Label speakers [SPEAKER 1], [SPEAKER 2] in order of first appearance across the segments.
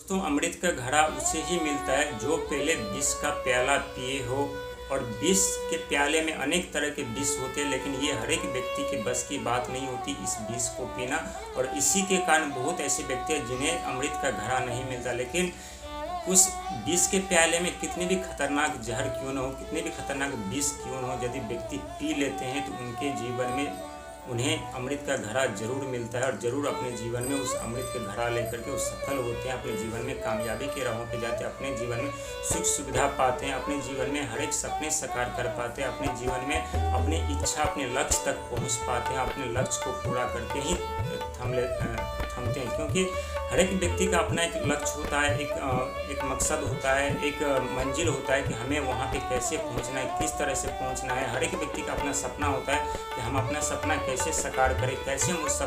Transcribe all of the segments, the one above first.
[SPEAKER 1] दोस्तों, अमृत का घड़ा उसे ही मिलता है जो पहले विष का प्याला पिए हो। और विष के प्याले में अनेक तरह के विष होते हैं, लेकिन ये हर एक व्यक्ति के बस की बात नहीं होती इस विष को पीना। और इसी के कारण बहुत ऐसे व्यक्ति हैं जिन्हें अमृत का घड़ा नहीं मिलता। लेकिन उस विष के प्याले में कितने भी खतरनाक जहर क्यों न हो, कितने भी खतरनाक विष क्यों न हो, यदि व्यक्ति पी लेते हैं तो उनके जीवन में उन्हें अमृत का घड़ा जरूर मिलता है और ज़रूर अपने जीवन में उस अमृत का घड़ा लेकर के वो सफल होते हैं, अपने जीवन में कामयाबी के राहों पे जाते हैं, अपने जीवन में सुख सुविधा पाते हैं, अपने जीवन में हर एक सपने साकार कर पाते हैं, अपने जीवन में अपनी इच्छा अपने लक्ष्य तक पहुंच पाते हैं, अपने लक्ष्य को पूरा करके ही थमते हैं। क्योंकि हर एक व्यक्ति का अपना एक लक्ष्य होता है, एक मकसद होता है, एक मंजिल होता है कि हमें वहाँ पे कैसे पहुँचना है, किस तरह से पहुँचना है। हर एक व्यक्ति का अपना सपना होता है कि हम अपना सपना कैसे साकार करें, कैसे हम उस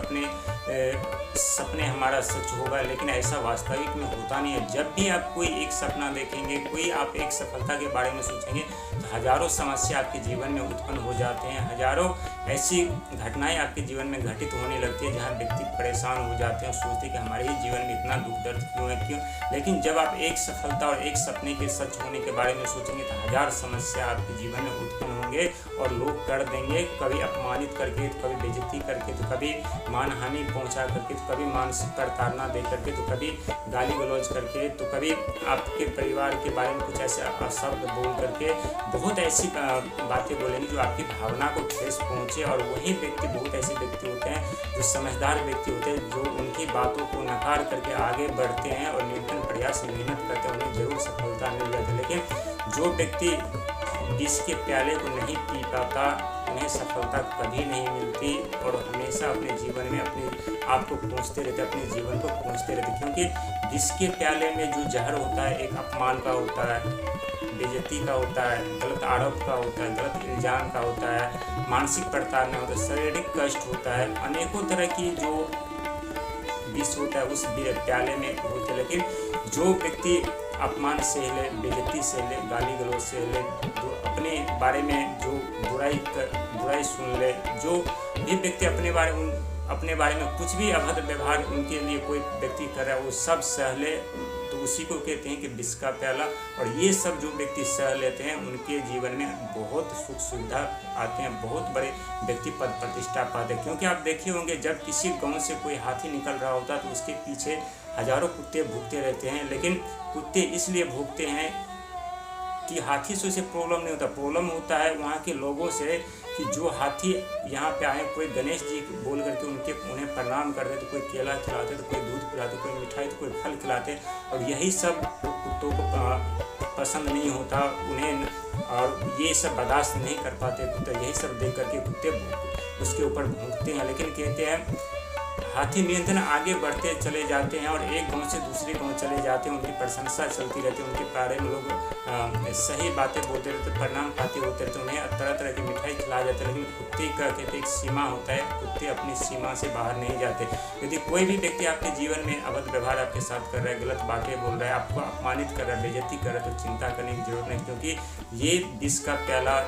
[SPEAKER 1] सपने हमारा सच होगा। लेकिन ऐसा वास्तविक में होता नहीं है। जब भी आप कोई एक सपना देखेंगे, कोई आप एक सफलता के बारे में सोचेंगे तो हजारों समस्या आपके जीवन में उत्पन्न हो जाते हैं, हजारों ऐसी घटनाएं आपके जीवन में घटित होने लगती है जहां व्यक्ति परेशान हो जाते हैं और सोचते हैं कि हमारे ही जीवन में इतना दुख दर्द क्यों है, क्यों। लेकिन जब आप एक सफलता और एक सपने के सच होने के बारे में सोचेंगे तो हजार समस्या आपके जीवन में उत्पन्न होंगे और लोग कर देंगे, कभी अपमानित करके, तो कभी बेइज्जती करके, तो कभी मानहानि पहुंचा करके, तो कभी मानसिक प्रताड़ना दे करके, तो कभी गाली गलौज करके, तो कभी आपके परिवार के बारे में कुछ ऐसे शब्द बोल करके बहुत ऐसी बातें बोलेंगे जो आपकी भावना को ठेस पहुंचे। और वही व्यक्ति, बहुत ऐसे व्यक्ति होते हैं जो समझदार व्यक्ति होते हैं, जो उनकी बातों को नकार करके आगे बढ़ते हैं और निरंतर प्रयास मेहनत करते हैं, उन्हें जरूर सफलता मिल जाती है। लेकिन जो व्यक्ति विष के प्याले को नहीं पी पाता, उन्हें सफलता कभी नहीं मिलती और हमेशा अपने जीवन में अपने आप को कोसते रहते, अपने जीवन को कोसते रहते। क्योंकि विष के प्याले में जो जहर होता है, एक अपमान का होता है, बेइज्जती का होता है, गलत आरोप का होता है, गलत इल्जाम का होता है, मानसिक प्रताड़ना होता है, शारीरिक कष्ट होता है, अनेकों तरह की जो विष होता है उस प्याले में होते। लेकिन जो व्यक्ति अपमान से ले, बेइज्जती से ले, गाली गलौज से ले, जो अपने बारे में जो बुराई सुन ले, जो भी व्यक्ति अपने बारे में कुछ भी अभद्र व्यवहार उनके लिए कोई व्यक्ति कर रहा है वो सब सह ले, तो उसी को कहते हैं कि विष का प्याला। और ये सब जो व्यक्ति सह लेते हैं उनके जीवन में बहुत सुख सुविधा आते हैं, बहुत बड़े व्यक्ति पद प्रतिष्ठा पाते हैं। क्योंकि आप देखे होंगे जब किसी गांव से कोई हाथी निकल रहा होता है तो उसके पीछे हजारों कुत्ते भूखते रहते हैं। लेकिन कुत्ते इसलिए भूखते हैं कि हाथी से उसे प्रॉब्लम नहीं होता, प्रॉब्लम होता है वहाँ के लोगों से कि जो हाथी यहाँ पे आए, कोई गणेश जी बोल करके उन्हें प्रणाम करते, तो कोई केला खिलाते, तो कोई दूध पिलाते, कोई मिठाई, तो कोई फल खिलाते। और यही सब कुत्तों को पसंद नहीं होता उन्हें, और ये सब बर्दाश्त नहीं कर पाते कुत्ते। यही सब देख करके कुत्ते उसके ऊपर भौंकते हैं। लेकिन कहते हैं हाथी नियंत्रण आगे बढ़ते चले जाते हैं और एक गांव से दूसरे गांव चले जाते हैं, उनकी प्रशंसा चलती रहती है, उनके बारे में लोग सही बातें बोलते रहते, परिणाम पाते होते रहते, उन्हें तरह तरह की मिठाई खिलाया जाता है। लेकिन कुत्ते का कहते एक सीमा होता है, कुत्ते अपनी सीमा से बाहर नहीं जाते। यदि कोई भी व्यक्ति आपके जीवन में अभद्र व्यवहार आपके साथ कर रहा है, गलत बातें बोल रहा है, आपको अपमानित कर रहा है, बेइज्जती कर रहा है, तो चिंता करने की जरूरत नहीं। क्योंकि ये विष का प्याला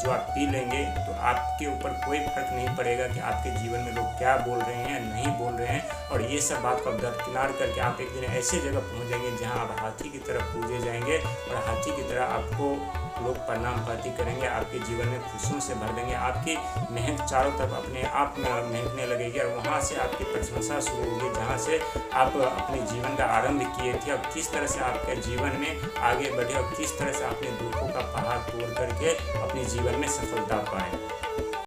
[SPEAKER 1] जो आप पी लेंगे तो आपके ऊपर कोई फर्क नहीं पड़ेगा कि आपके जीवन में लोग क्या बोल रहे हैं, नहीं बोल रहे हैं। और ये सब बात को दरकिनार करके आप एक दिन ऐसे जगह पहुंच जाएंगे जहां आप हाथी की तरफ पूजे जाएंगे और हाथी की तरह आपको लोग प्रणाम पाती करेंगे, आपके जीवन में खुशियों से भर देंगे, आपकी मेहनत चारों तरफ अपने आप में महकने लगेगी और वहाँ से आपकी प्रशंसा शुरू होगी जहाँ से आप अपने जीवन का आरंभ किए थे और किस तरह से आपके जीवन में आगे बढ़े और किस तरह से अपने दुखों का पहाड़ तोड़ करके अपने जीवन में सफलता पाए।